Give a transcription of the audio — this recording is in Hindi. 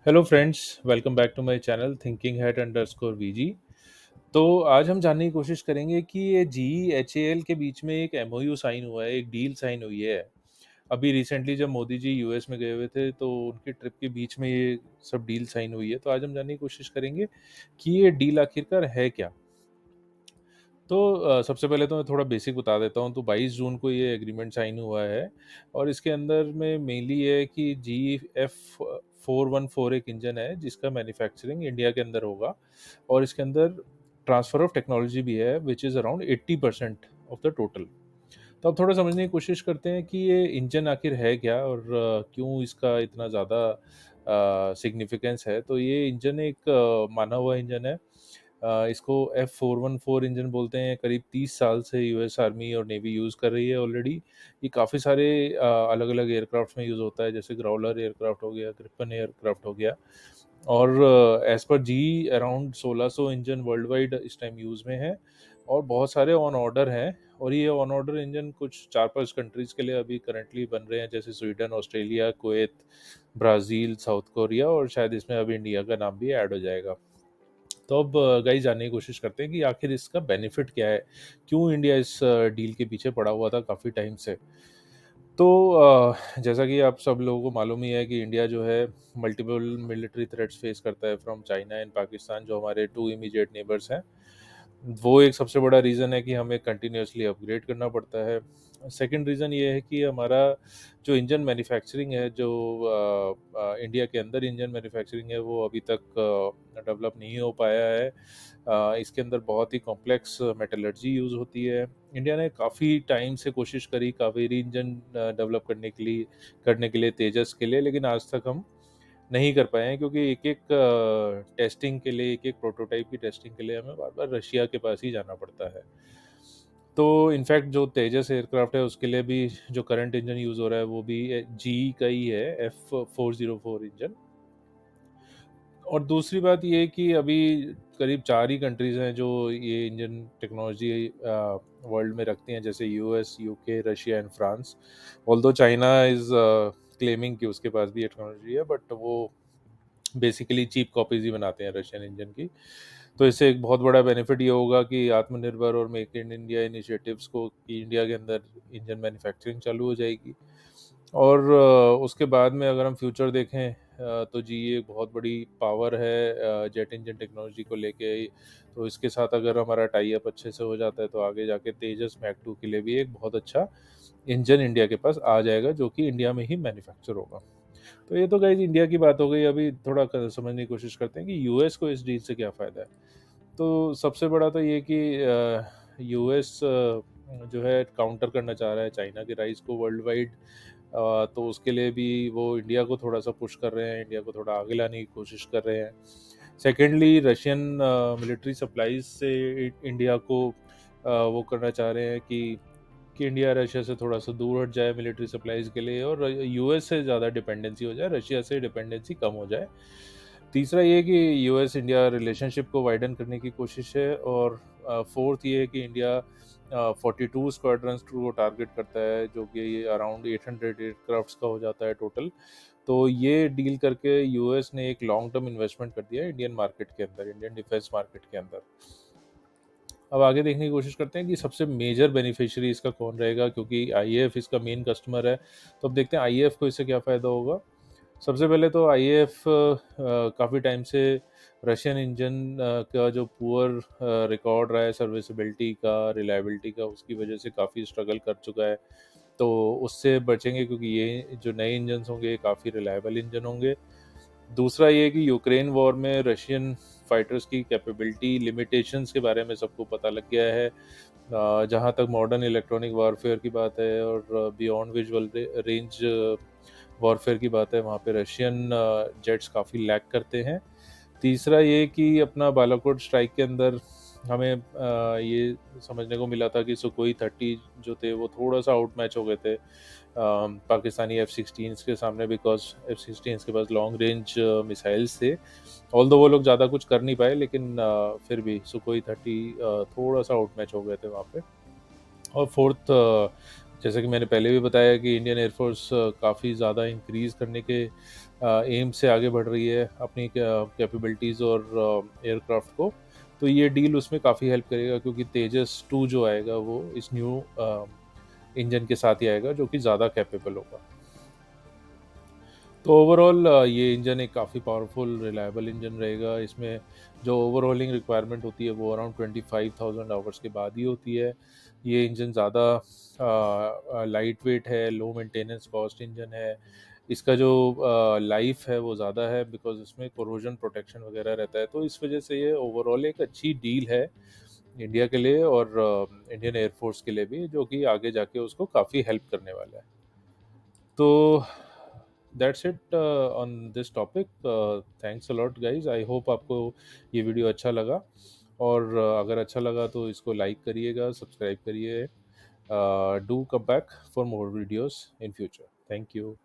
Hello friends, welcome back to my channel thinking head underscore VG. तो आज हम जानने की कोशिश करेंगे कि ये जी एच ए एल के बीच में एक एमओयू साइन हुआ है, एक डील साइन हुई है। अभी रिसेंटली जब मोदी जी यूएस में गए हुए थे तो उनकी ट्रिप के बीच में ये सब डील साइन हुई है। तो आज हम जानने की कोशिश करेंगे कि ये डील आखिरकार है क्या। तो सबसे पहले तो मैं थोड़ा बेसिक बता देता हूँ। तो 22 जून को ये एग्रीमेंट साइन हुआ है और इसके अंदर में मेनली ये है कि जी एफ 414 एक इंजन है जिसका मैन्युफैक्चरिंग इंडिया के अंदर होगा और इसके अंदर ट्रांसफर ऑफ टेक्नोलॉजी भी है which is around 80% of the total. तो अब थोड़ा समझने की कोशिश करते हैं कि ये इंजन आखिर है क्या और क्यों इसका इतना ज़्यादा सिग्निफिकेंस है। तो ये इंजन एक माना हुआ इंजन है। इसको F414 इंजन बोलते हैं। करीब 30 साल से यूएस आर्मी और नेवी यूज़ कर रही है ऑलरेडी। ये काफ़ी सारे अलग-अलग एयरक्राफ्ट्स में यूज़ होता है, जैसे ग्राउलर एयरक्राफ्ट हो गया, ग्रिपन एयरक्राफ्ट हो गया। और एज़ पर जी अराउंड 1600 इंजन वर्ल्ड वाइड इस टाइम यूज़ में है और बहुत सारे ऑन ऑर्डर हैं। और ये ऑन ऑर्डर इंजन कुछ 4-5 कंट्रीज़ के लिए अभी करंटली बन रहे हैं, जैसे Sweden, Australia, Kuwait, Brazil, south Korea और शायद इसमें अभी इंडिया का नाम भी ऐड हो जाएगा। तो अब गाइस जानने की कोशिश करते हैं कि आखिर इसका बेनिफिट क्या है? क्यों इंडिया इस डील के पीछे पड़ा हुआ था काफ़ी टाइम से? तो जैसा कि आप सब लोगों को मालूम ही है कि इंडिया जो है मल्टीपल मिलिट्री थ्रेट्स फेस करता है फ्रॉम चाइना एंड पाकिस्तान, जो हमारे 2 इमीडिएट नेबर्स हैं। वो एक सबसे बड़ा रीज़न है कि हमें कंटिन्यूअसली अपग्रेड करना पड़ता है। सेकंड रीज़न ये है कि हमारा जो इंजन मैन्युफैक्चरिंग है, जो इंडिया के अंदर इंजन मैन्युफैक्चरिंग है, वो अभी तक डेवलप नहीं हो पाया है। इसके अंदर बहुत ही कॉम्प्लेक्स मेटलर्जी यूज़ होती है। इंडिया ने काफ़ी टाइम से कोशिश करी कावेरी इंजन डेवलप करने के लिए तेजस के लिए, लेकिन आज तक हम नहीं कर पाए हैं क्योंकि एक-एक टेस्टिंग के लिए, एक-एक प्रोटोटाइप की टेस्टिंग के लिए हमें बार-बार रशिया के पास ही जाना पड़ता है। तो इनफैक्ट जो तेजस एयरक्राफ्ट है उसके लिए भी जो करंट इंजन यूज़ हो रहा है वो भी जीई का ही है, F404 इंजन। और दूसरी बात ये है कि अभी करीब 4 ही कंट्रीज़ हैं जो ये इंजन टेक्नोलॉजी वर्ल्ड में रखती हैं, जैसे US, UK, Russia and France. Although China is claiming कि उसके पास भी ये टेक्नोलॉजी है, बट वो बेसिकली चीप कॉपीज़ ही बनाते हैं रशियन इंजन की। तो इससे एक बहुत बड़ा बेनिफिट ये होगा कि आत्मनिर्भर और मेक इन इंडिया इनिशिएटिव्स को, कि इंडिया के अंदर इंजन मैन्युफैक्चरिंग चालू हो जाएगी। और उसके बाद में अगर हम फ्यूचर देखें, तो जी ये एक बहुत बड़ी पावर है जेट इंजन टेक्नोलॉजी को लेके। तो इसके साथ अगर हमारा टाई अप अच्छे से हो जाता है तो आगे जाके तेजस मैक 2 के लिए भी एक बहुत अच्छा इंजन इंडिया के पास आ जाएगा, जो कि इंडिया में ही मैन्युफैक्चर होगा। तो ये तो गाइस इंडिया की बात हो गई। अभी थोड़ा समझने की कोशिश करते हैं कि यूएस को इस डील से क्या फ़ायदा है। तो सबसे बड़ा तो ये कि यूएस जो है काउंटर करना चाह रहा है चाइना के राइज को वर्ल्ड वाइड। तो उसके लिए भी वो इंडिया को थोड़ा सा पुश कर रहे हैं, इंडिया को थोड़ा आगे लाने की कोशिश कर रहे हैं। सेकेंडली रशियन मिलिट्री सप्लाईज से इंडिया को वो करना चाह रहे हैं कि इंडिया रशिया से थोड़ा सा दूर हट जाए मिलिट्री सप्लाईज के लिए और यूएस से ज़्यादा डिपेंडेंसी हो जाए, रशिया से डिपेंडेंसी कम हो जाए। तीसरा ये कि यूएस इंडिया रिलेशनशिप को वाइडन करने की कोशिश है। और फोर्थ ये है कि इंडिया 42 स्क्वाड्रंस को टारगेट करता है, जो कि अराउंड 800 एयरक्राफ्ट्स का हो जाता है टोटल। तो ये डील करके यूएस ने एक लॉन्ग टर्म इन्वेस्टमेंट कर दिया है इंडियन मार्केट के अंदर, इंडियन डिफेंस मार्केट के अंदर। अब आगे देखने की कोशिश करते हैं कि सबसे मेजर बेनिफिशियरी इसका कौन रहेगा, क्योंकि आईएएफ इसका मेन कस्टमर है। तो अब देखते हैं आईएएफ को इससे क्या फ़ायदा होगा। सबसे पहले तो आईएएफ काफ़ी टाइम से रशियन इंजन का जो पुअर रिकॉर्ड रहा है सर्विसिबिलिटी का, रिलायबिलिटी का, उसकी वजह से काफ़ी स्ट्रगल कर चुका है। तो उससे बचेंगे क्योंकि ये जो नए इंजन होंगे काफ़ी रिलायबल इंजन होंगे। दूसरा ये कि यूक्रेन वॉर में रशियन फाइटर्स की कैपेबिलिटी लिमिटेशंस के बारे में सबको पता लग गया है। जहाँ तक मॉडर्न इलेक्ट्रॉनिक वॉरफेयर की बात है और बियॉन्ड विजुअल रेंज वॉरफेयर की बात है, वहाँ पे रशियन जेट्स काफ़ी लैग करते हैं। तीसरा ये कि अपना बालाकोट स्ट्राइक के अंदर हमें ये समझने को मिला था कि सुकोई 30 जो थे वो थोड़ा सा आउट मैच हो गए थे पाकिस्तानी F-16s के सामने, बिकॉज F-16s के पास लॉन्ग रेंज मिसाइल्स थे। ऑल्दो वो लोग ज़्यादा कुछ कर नहीं पाए, लेकिन फिर भी सुकोई 30 थोड़ा सा आउट मैच हो गए थे वहाँ पे। और फोर्थ, जैसे कि मैंने पहले भी बताया कि इंडियन एयरफोर्स काफ़ी ज़्यादा इंक्रीज़ करने के एम्स से आगे बढ़ रही है अपनी कैपेबिलिटीज़ और एयरक्राफ्ट को। तो ये डील उसमें काफ़ी हेल्प करेगा, क्योंकि तेजस 2 जो आएगा वो इस न्यू इंजन के साथ ही आएगा, जो कि ज़्यादा कैपेबल होगा। तो ओवरऑल ये इंजन एक काफ़ी पावरफुल रिलायबल इंजन रहेगा। इसमें जो ओवरहॉलिंग रिक्वायरमेंट होती है वो अराउंड 25,000 आवर्स के बाद ही होती है। ये इंजन ज़्यादा लाइट वेट है, लो मेंटेनेंस कॉस्ट इंजन है। इसका जो लाइफ है वो ज़्यादा है, बिकॉज इसमें कोरोजन प्रोटेक्शन वगैरह रहता है। तो इस वजह से ये ओवरऑल एक अच्छी डील है इंडिया के लिए और इंडियन एयरफोर्स के लिए भी, जो कि आगे जाके उसको काफ़ी हेल्प करने वाला है। तो that's it on this topic. Thanks a lot guys, I hope आपको ये वीडियो अच्छा लगा। और अगर अच्छा लगा तो इसको लाइक करिएगा, सब्सक्राइब करिए। Do come back for more videos in future. Thank you.